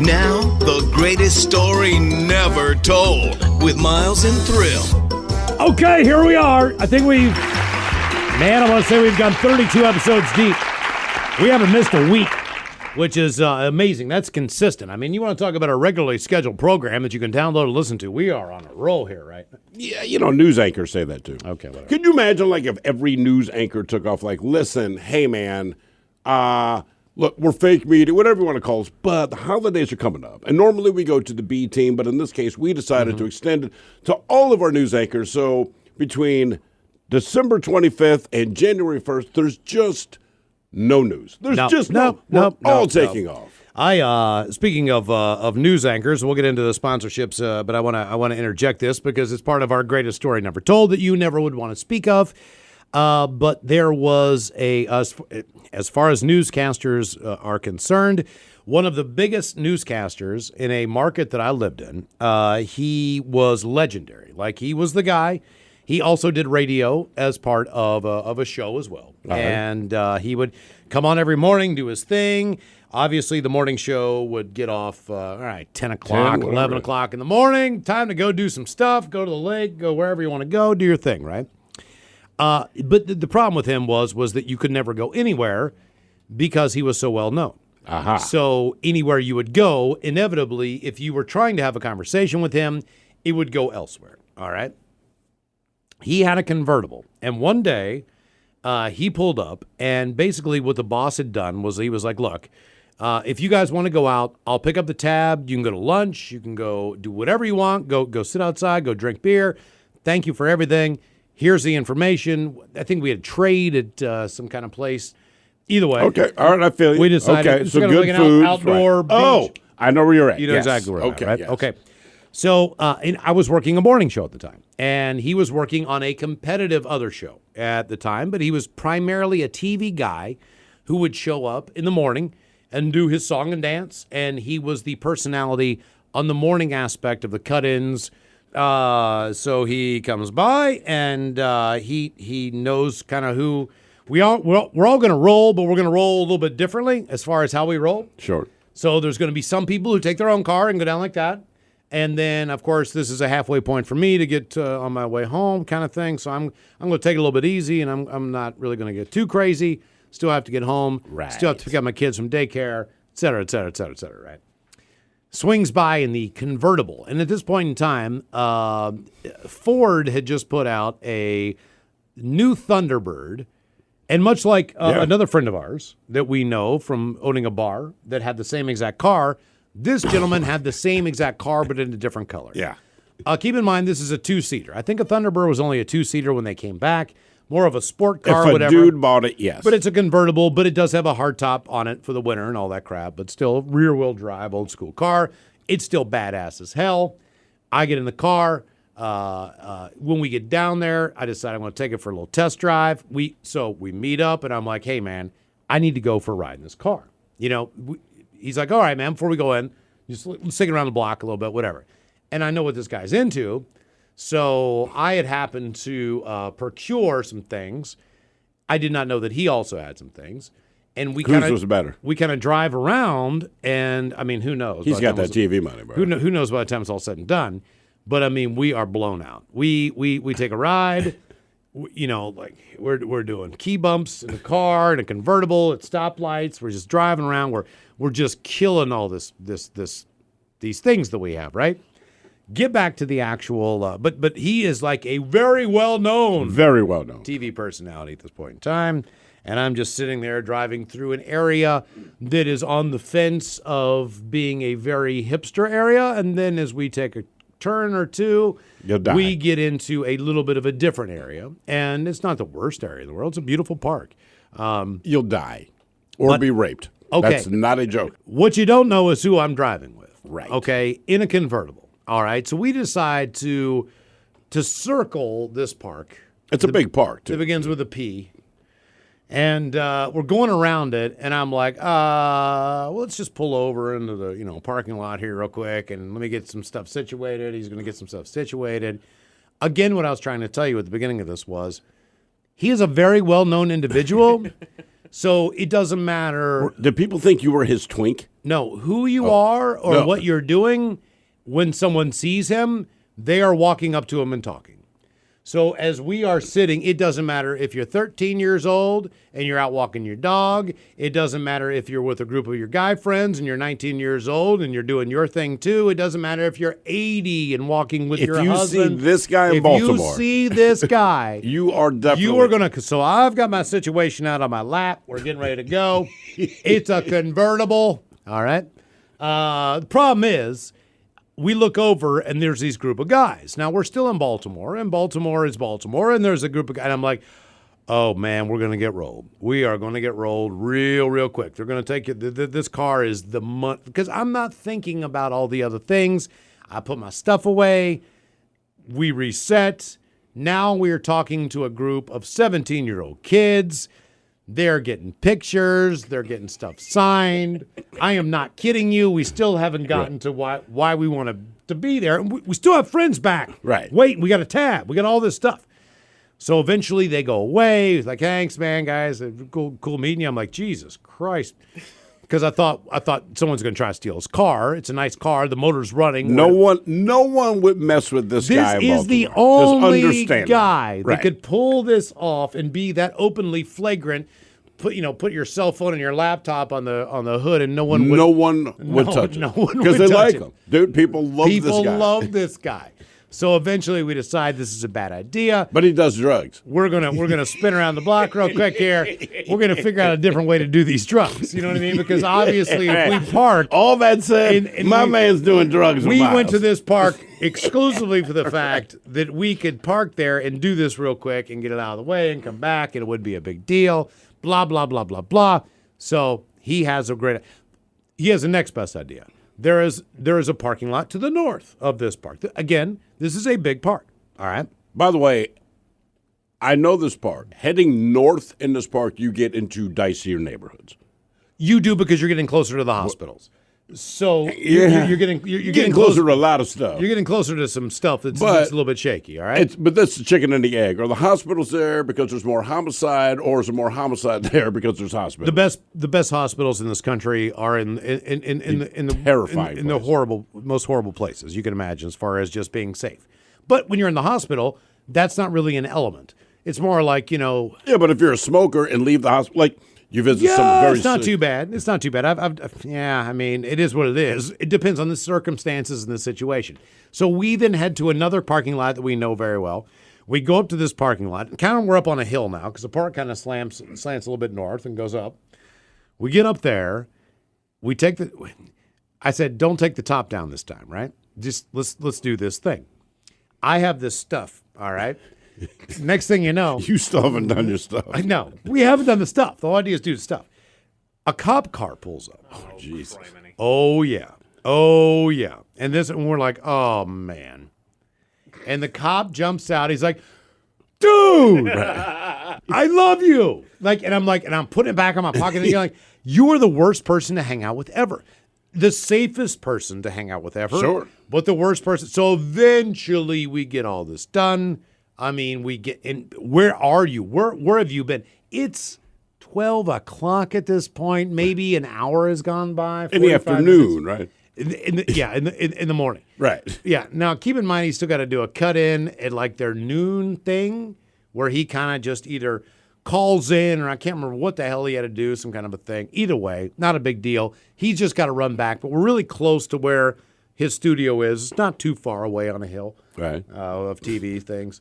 Now, the greatest story never told with Miles and Thrill. Okay, here we are. I think I want to say we've gone 32 episodes deep. We haven't missed a week, which is amazing. That's consistent. I mean, you want to talk about a regularly scheduled program that you can download and listen to. We are on a roll here, right? Yeah, news anchors say that too. Okay, whatever. Could you imagine, if every news anchor took off, listen, hey, man, look, we're fake media, whatever you want to call us, but the holidays are coming up. And normally we go to the B team, but in this case, we decided to extend it to all of our news anchors. So between December 25th and January 1st, there's just no news. There's just no. We're all taking off. Speaking of news anchors, we'll get into the sponsorships, but I want to interject this because it's part of our greatest story never told that you never would want to speak of. But there was as far as newscasters are concerned, one of the biggest newscasters in a market that I lived in. He was legendary. He was the guy. He also did radio as part of a show as well. Uh-huh. And he would come on every morning, do his thing. Obviously, the morning show would get off, 10 o'clock, 11 o'clock in the morning. Time to go do some stuff, go to the lake, go wherever you want to go, do your thing, right? But the problem with him was that you could never go anywhere because he was so well known. Uh-huh. So anywhere you would go, inevitably, if you were trying to have a conversation with him, it would go elsewhere, all right? He had a convertible, and one day he pulled up, and basically what the boss had done was he was like, look, if you guys want to go out, I'll pick up the tab. You can go to lunch. You can go do whatever you want. Go sit outside. Go drink beer. Thank you for everything. Here's the information. I think we had trade at some kind of place. Either way. Okay. All right. I feel you. We decided. Okay. So good food. Outdoor beach. Oh, I know where you're at. You know exactly where I'm at, right? Yes. Okay. So I was working a morning show at the time, and he was working on a competitive other show at the time, but he was primarily a TV guy who would show up in the morning and do his song and dance, and he was the personality on the morning aspect of the cut-ins. So he comes by, and he knows kind of who we're all going to roll, but we're going to roll a little bit differently as far as how we roll. Sure. So there's going to be some people who take their own car and go down like that. And then, of course, this is a halfway point for me to get on my way home kind of thing. So I'm going to take it a little bit easy, and I'm not really going to get too crazy. Still have to get home. Right. Still have to pick up my kids from daycare, et cetera, et cetera, et cetera, et cetera, right? Swings by in the convertible. And at this point in time, Ford had just put out a new Thunderbird. And much like another friend of ours that we know from owning a bar that had the same exact car, this gentleman had the same exact car, but in a different color. Yeah. Keep in mind, this is a two-seater. I think a Thunderbird was only a two-seater when they came back. More of a sport car, whatever. If a dude bought it, yes. But it's a convertible, but it does have a hardtop on it for the winter and all that crap. But still, rear-wheel drive, old-school car. It's still badass as hell. I get in the car. When we get down there, I decide I'm going to take it for a little test drive. So we meet up, and I'm like, hey, man, I need to go for a ride in this car. He's like, all right, man, before we go in, just let's take it around the block a little bit, whatever. And I know what this guy's into. So I had happened to procure some things. I did not know that he also had some things. And we Whose was better? We kind of drive around, and, I mean, who knows? He's got that TV money, bro. Who knows by the time it's all said and done. But, I mean, we are blown out. We take a ride. We're doing key bumps in the car, in a convertible, at stoplights. We're just driving around. We're just killing all these things that we have, right? Get back to the actual, but he is like a very well-known TV personality at this point in time. And I'm just sitting there driving through an area that is on the fence of being a very hipster area. And then as we take a turn or two, we get into a little bit of a different area. And it's not the worst area in the world. It's a beautiful park. You'll die or be raped. Okay. That's not a joke. What you don't know is who I'm driving with. Right. Okay, in a convertible. All right, so we decide to circle this park. It's a big park, too. It begins with a P. And we're going around it, and I'm like, let's just pull over into the parking lot here real quick, and let me get some stuff situated. He's going to get some stuff situated. Again, what I was trying to tell you at the beginning of this was, he is a very well-known individual, so it doesn't matter. Did people think you were his twink? No, who you are or what you're doing when someone sees him, they are walking up to him and talking. So as we are sitting, it doesn't matter if you're 13 years old and you're out walking your dog. It doesn't matter if you're with a group of your guy friends and you're 19 years old and you're doing your thing too. It doesn't matter if you're 80 and walking with your husband. If you see this guy in Baltimore. If you see this guy. You are definitely. You are going to. So I've got my situation out on my lap. We're getting ready to go. It's a convertible. All right. The problem is, we look over and there's these group of guys. Now we're still in Baltimore, and Baltimore is Baltimore, and there's a group of guys. And I'm like, oh man, we're going to get rolled. We are going to get rolled real quick. They're going to take it. This car is the month, because I'm not thinking about all the other things. I put my stuff away. We reset. Now we're talking to a group of 17-year-old kids. They're getting pictures. They're getting stuff signed. I am not kidding you. We still haven't gotten to why we want to be there. We still have friends back. Right. Wait, we got a tab. We got all this stuff. So eventually they go away. It's like, thanks, man, guys. Cool meeting you. I'm like, Jesus Christ. Because I thought someone's going to try to steal his car. It's a nice car. The motor's running. No one would mess with this guy. This is the only guy that could pull this off and be that openly flagrant. Put your cell phone and your laptop on the hood, and no one would touch it. No one because they like him, dude. People love this guy. People love this guy. So eventually we decide this is a bad idea. But he does drugs. We're gonna spin around the block real quick here. We're gonna figure out a different way to do these drugs. You know what I mean? Because obviously if we park, all that said, and man's doing drugs. We went to this park exclusively for the fact that we could park there and do this real quick and get it out of the way and come back, and it would be a big deal. Blah blah blah blah blah. So he has the next best idea. There is a parking lot to the north of this park. Again, this is a big park. All right. By the way, I know this park. Heading north in this park, you get into dicier neighborhoods. You do, because you're getting closer to the hospitals. So yeah. you're getting closer to a lot of stuff. You're getting closer to some stuff that's a little bit shaky, all right? But that's the chicken and the egg. Are the hospitals there because there's more homicide, or is there more homicide there because there's hospitals? The best hospitals in this country are in the terrifying, in the most horrible places you can imagine, as far as just being safe. But when you're in the hospital, that's not really an element. It's more like, Yeah, but if you're a smoker and leave the hospital, like. You visit someone very it's not too bad. It's not too bad. I mean, it is what it is. It depends on the circumstances and the situation. So we then head to another parking lot that we know very well. We go up to this parking lot. We're up on a hill now, because the park kind of slants a little bit north and goes up. We get up there. I said, don't take the top down this time, right? Just let's do this thing. I have this stuff, all right? Next thing you know. You still haven't done your stuff. No, we haven't done the stuff. The whole idea is do the stuff. A cop car pulls up. Oh, Jesus. Oh, yeah. And we're like, oh, man. And the cop jumps out. He's like, dude, I love you. And I'm putting it back in my pocket. And you're like, you are the worst person to hang out with ever. The safest person to hang out with ever. Sure. But the worst person. So eventually we get all this done. I mean, we get in. Where are you? Where have you been? It's 12 o'clock at this point. Maybe an hour has gone by. In the afternoon, right? In the morning. Right. Yeah. Now, keep in mind, he's still got to do a cut-in at their noon thing, where he kind of just either calls in, or I can't remember what the hell he had to do, some kind of a thing. Either way, not a big deal. He's just got to run back. But we're really close to where his studio is. It's not too far away on a hill, right? Of TV things.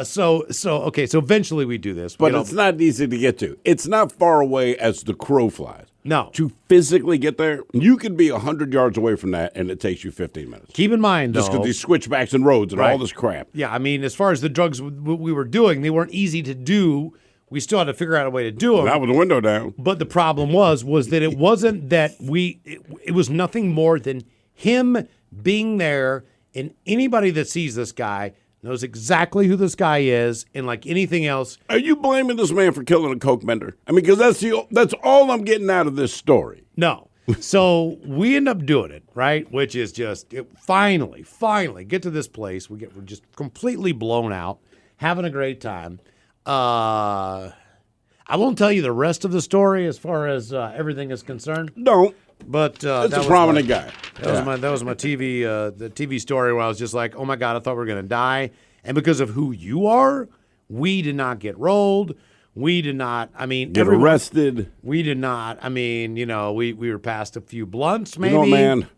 So eventually we do this. But it's not easy to get to. It's not far away as the crow flies. No. To physically get there, you could be 100 yards away from that, and it takes you 15 minutes. Keep in mind, just because these switchbacks and roads and all this crap. Yeah, I mean, as far as the drugs we were doing, they weren't easy to do. We still had to figure out a way to do them. Not with the window down. But the problem was that it wasn't that it was nothing more than him being there, and anybody that sees this guy knows exactly who this guy is, and like anything else. Are you blaming this man for killing a coke bender? I mean, because that's all I'm getting out of this story. No. So we end up doing it, right? Which is just finally get to this place. We're just completely blown out, having a great time. I won't tell you the rest of the story as far as everything is concerned. Don't. But It's a prominent guy. That was my TV the TV story where I was just like, oh my God, I thought we were gonna die. And because of who you are, we did not get rolled. We did not. I mean, Get arrested. We did not. I mean, we were past a few blunts, maybe. You know, man,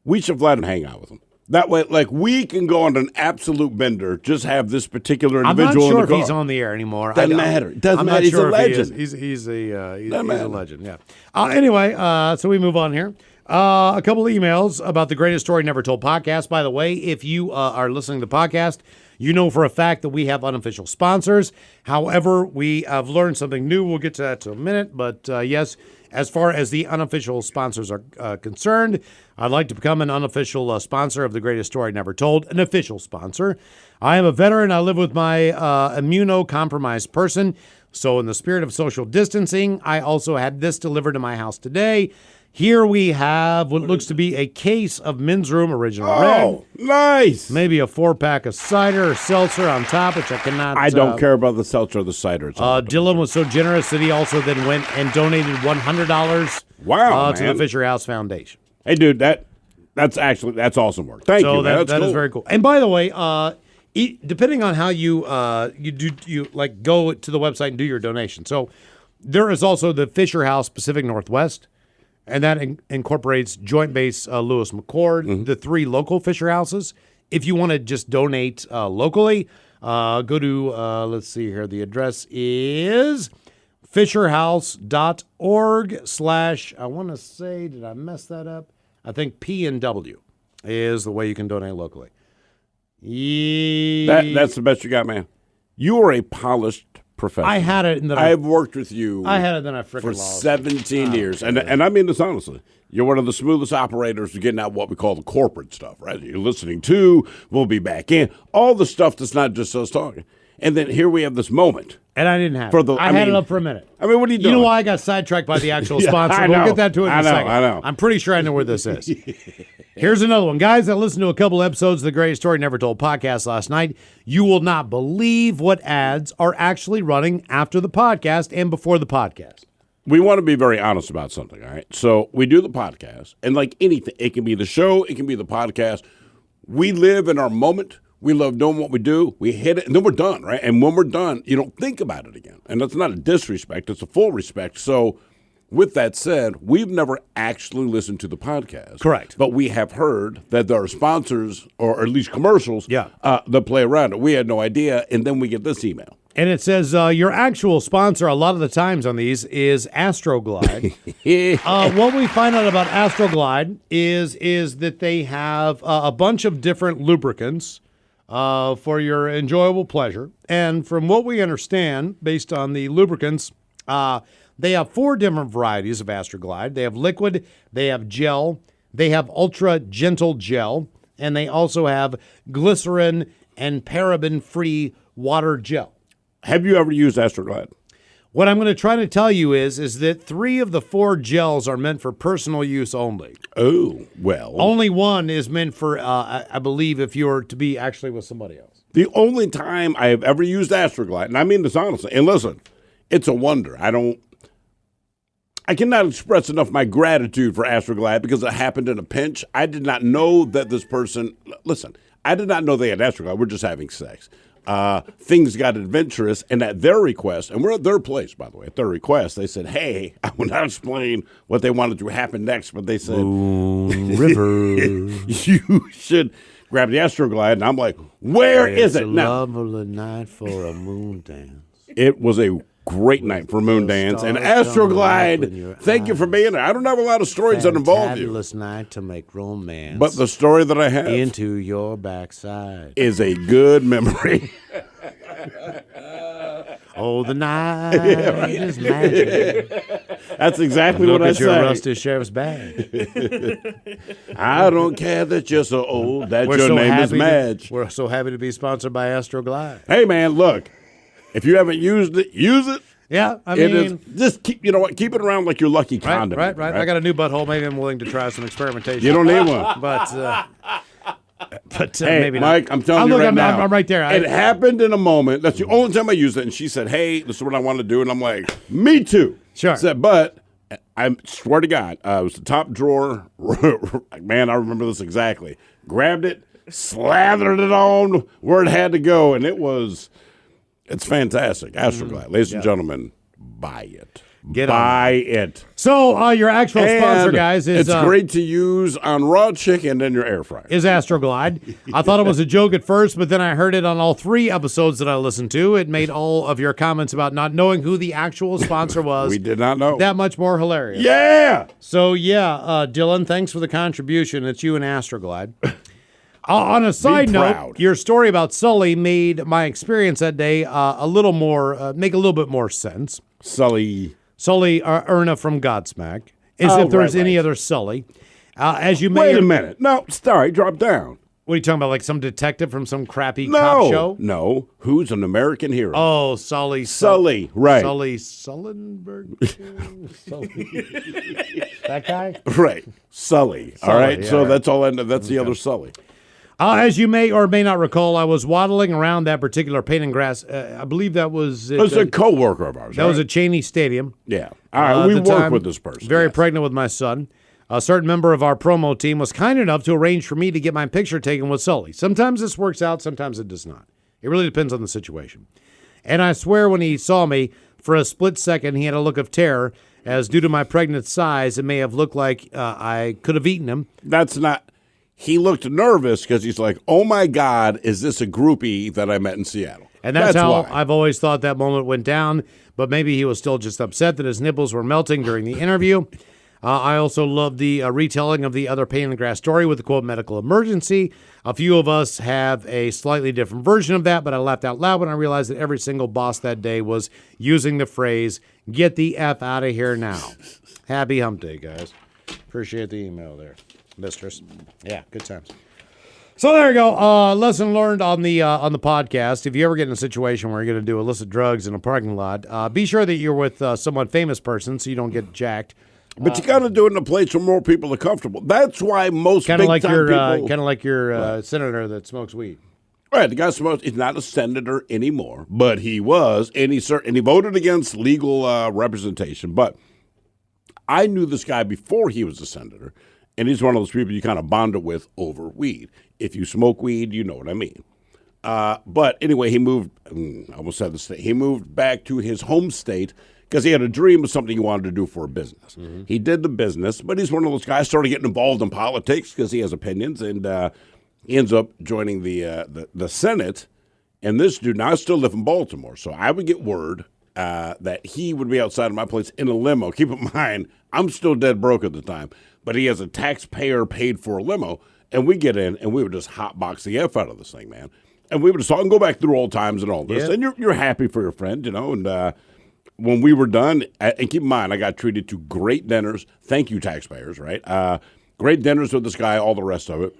we should let him hang out with him. That way, like, we can go on an absolute bender, just have this particular individual I'm not sure in the car. If he's on the air anymore. Doesn't matter. Doesn't I'm matter. not He's sure a legend. He's a legend, yeah. Anyway, so we move on here. A couple emails about the Greatest Story Never Told podcast. By the way, if you are listening to the podcast, you know for a fact that we have unofficial sponsors. However, we have learned something new. We'll get to that in a minute. But yes, as far as the unofficial sponsors are concerned, I'd like to become an unofficial sponsor of The Greatest Story Never Told, an official sponsor. I am a veteran. I live with my immunocompromised person. So in the spirit of social distancing, I also had this delivered to my house today. Here we have what looks to be a case of Men's Room Original Red. Oh, nice. Maybe a 4-pack of cider or seltzer on top, which I cannot. I don't care about the seltzer or the cider. Dylan was so generous that he also then went and donated $100 Wow, to the Fisher House Foundation. Hey, dude, that's awesome work. Thank you, man. That cool. is very cool. And by the way, depending on how you go to the website and do your donation. So there is also the Fisher House Pacific Northwest. And that incorporates Joint Base Lewis McChord, the 3 local Fisher Houses. If you want to just donate locally, go to, let's see here, the address is fisherhouse.org/ I want to say, did I mess that up? I think P&W is the way you can donate locally. That's the best you got, man. You are a polished professional. I had it, and then I've worked with you. I had it, then I freaking for lost 17 years, and I mean this honestly. You're one of the smoothest operators for getting out what we call the corporate stuff, right? You're listening to, we'll be back in, all the stuff that's not just us talking. And then here we have this moment. And I didn't have it. I had it up for a minute. I mean, what are you doing? You know why I got sidetracked by the actual Yeah, sponsor? I know. We'll get that to it in a second. I know. I'm pretty sure I know where this is. Here's another one. Guys that listened to a couple episodes of the Greatest Story Never Told podcast last night, you will not believe what ads are actually running after the podcast and before the podcast. We want to be very honest about something, all right? So we do the podcast, and like anything, it can be the show, it can be the podcast. We live in our moment. We love doing what we do. We hit it, and then we're done, right? And when we're done, you don't think about it again. And that's not a disrespect. It's a full respect. So with that said, we've never actually listened to the podcast. Correct. But we have heard that there are sponsors, or at least commercials, that play around it. We had no idea, and then we get this email. And it says your actual sponsor a lot of the times on these is Astroglide. What we find out about Astroglide is that they have a bunch of different lubricants for your enjoyable pleasure. And from what we understand, based on the lubricants, they have 4 different varieties of Astroglide. They have liquid, they have gel, they have ultra gentle gel, and they also have glycerin and paraben-free water gel. Have you ever used Astroglide? What I'm going to try to tell you is that 3 of the 4 gels are meant for personal use only. Oh, well. Only one is meant for, I believe, if you're to be actually with somebody else. The only time I have ever used Astroglide, and I mean this honestly, and listen, it's a wonder. I cannot express enough my gratitude for Astroglide because it happened in a pinch. I did not know that this person, listen, I did not know they had Astroglide. We're just having sex. Things got adventurous, and at their request, and we're at their place, by the way, at their request, they said, hey, I will not explain what they wanted to happen next, but they said, Moon River. You should grab the Astroglide, and I'm like, where is it? It's a lovely night for a moon dance. It was a great night for moon dance, and Astroglide, thank you for being there. I don't have a lot of stories that involve you. Fabulous night to make romance. But the story that I have into your backside is a good memory. Oh, the night is magic. That's exactly what I Look at your say. rusty sheriff's bag. I don't care that you're so old, that your name is Madge. We're so happy to be sponsored by Astroglide. Hey, man, look. If you haven't used it, use it. Yeah, I It mean, is, just keep, you know what? Keep it around like your lucky condom. right. I got a new butthole. Maybe I'm willing to try some experimentation. You don't need one. But Hey, maybe Mike, not. I'm telling you right now. I'm right there. It happened in a moment. That's the only time I used it. And she said, hey, this is what I want to do. And I'm like, me too. Sure. Said, but I swear to God, it was the top drawer. Man, I remember this exactly. Grabbed it, slathered it on where it had to go, and it's fantastic. Astroglide. Ladies and gentlemen, buy it. Buy it. So your actual sponsor, guys, is it's great to use on raw chicken and your air fryer. Is Astroglide. I thought it was a joke at first, but then I heard it on all 3 episodes that I listened to. It made all of your comments about not knowing who the actual sponsor was. We did not know. That much more hilarious. Yeah. So, Dylan, thanks for the contribution. It's you and Astroglide. On a side note, your story about Sully made my experience that day make a little bit more sense. Sully Erna from Godsmack. If there's any other Sully. As you may Wait a minute. No, sorry, drop down. What are you talking about? Like some detective from some crappy cop show? No. Who's an American hero? Oh, Sully, right. Sully Sullenberg? Sully. That guy? Right. Sully. All right. Yeah, so that's all. That's the other Sully. As you may or may not recall, I was waddling around that particular paint and grass. I believe that was... It was a co-worker of ours. That was at Cheney Stadium. Yeah. All right. We worked with this person. Very pregnant with my son. A certain member of our promo team was kind enough to arrange for me to get my picture taken with Sully. Sometimes this works out, sometimes it does not. It really depends on the situation. And I swear when he saw me, for a split second, he had a look of terror, as due to my pregnant size, it may have looked like I could have eaten him. That's not... He looked nervous because he's like, oh, my God, is this a groupie that I met in Seattle? And that's how why. I've always thought that moment went down, but maybe he was still just upset that his nipples were melting during the interview. I also love the retelling of the other pain in the grass story with the quote medical emergency. A few of us have a slightly different version of that, but I laughed out loud when I realized that every single boss that day was using the phrase, get the F out of here now. Happy hump day, guys. Appreciate the email there. Mistress. Yeah, good times. So there you go. Lesson learned on the podcast. If you ever get in a situation where you're going to do illicit drugs in a parking lot, be sure that you're with someone famous person so you don't get jacked. But you got to do it in a place where more people are comfortable. That's why most big time people... Kind of like your senator that smokes weed. Right, the guy smokes. He's not a senator anymore, but he was, and he voted against legal representation. But I knew this guy before he was a senator. And he's one of those people you kind of bonded with over weed. If you smoke weed, you know what I mean. But anyway, he moved, I almost said the state. He moved back to his home state because he had a dream of something he wanted to do for a business. Mm-hmm. He did the business, but he's one of those guys started getting involved in politics because he has opinions, and he ends up joining the Senate. And this dude, now I still live in Baltimore, so I would get word that he would be outside of my place in a limo. Keep in mind, I'm still dead broke at the time. But he has a taxpayer paid for a limo, and we get in, and we would just hotbox the F out of this thing, man. And we would just talk and go back through old times and all this. Yeah. And you're happy for your friend, you know. And when we were done, and keep in mind, I got treated to great dinners. Thank you, taxpayers, right? Great dinners with this guy, all the rest of it.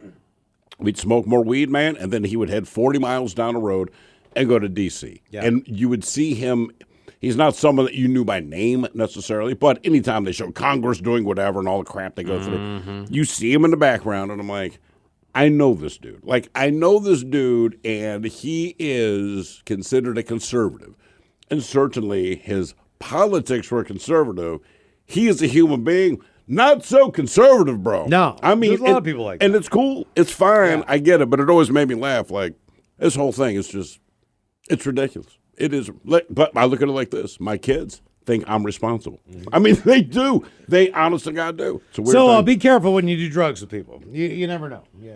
We'd smoke more weed, man, and then he would head 40 miles down the road and go to D.C. Yeah. And you would see him. He's not someone that you knew by name necessarily, but anytime they show Congress doing whatever and all the crap they go through, you see him in the background, and I'm like, I know this dude. Like, I know this dude, and he is considered a conservative. And certainly his politics were conservative. He is a human being, not so conservative, bro. No, I mean, there's a lot of people like that. And it's cool. It's fine. Yeah. I get it, but it always made me laugh. Like, this whole thing is just, it's ridiculous. It is, but I look at it like this. My kids think I'm responsible. Mm-hmm. I mean, they do. They honest to God do. It's a weird thing. Be careful when you do drugs with people. You never know. Yeah,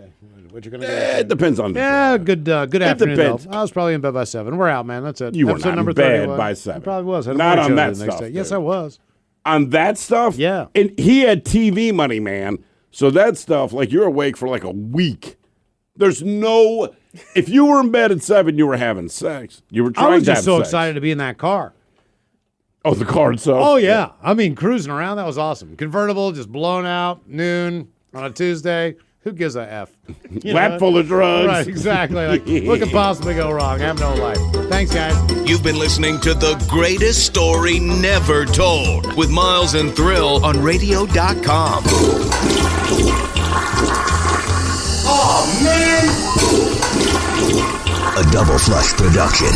what you're going to get. It depends on the good afternoon, though. I was probably in bed by 7. We're out, man. That's it. You were not in bed by 7. I probably was. Not on that stuff. Yes, I was. On that stuff? Yeah. And he had TV money, man. So that stuff, like, you're awake for like a week. There's no... If you were in bed at 7, you were having sex. You were trying to have sex. I was just so excited to be in that car. Oh, the car itself? Oh, yeah. I mean, cruising around, that was awesome. Convertible, just blown out, noon on a Tuesday. Who gives a F? Lap full of drugs. Right, exactly. Like, what could possibly go wrong? I have no life. Thanks, guys. You've been listening to The Greatest Story Never Told with Miles and Thrill on radio.com. Oh, man! A Double Flush production.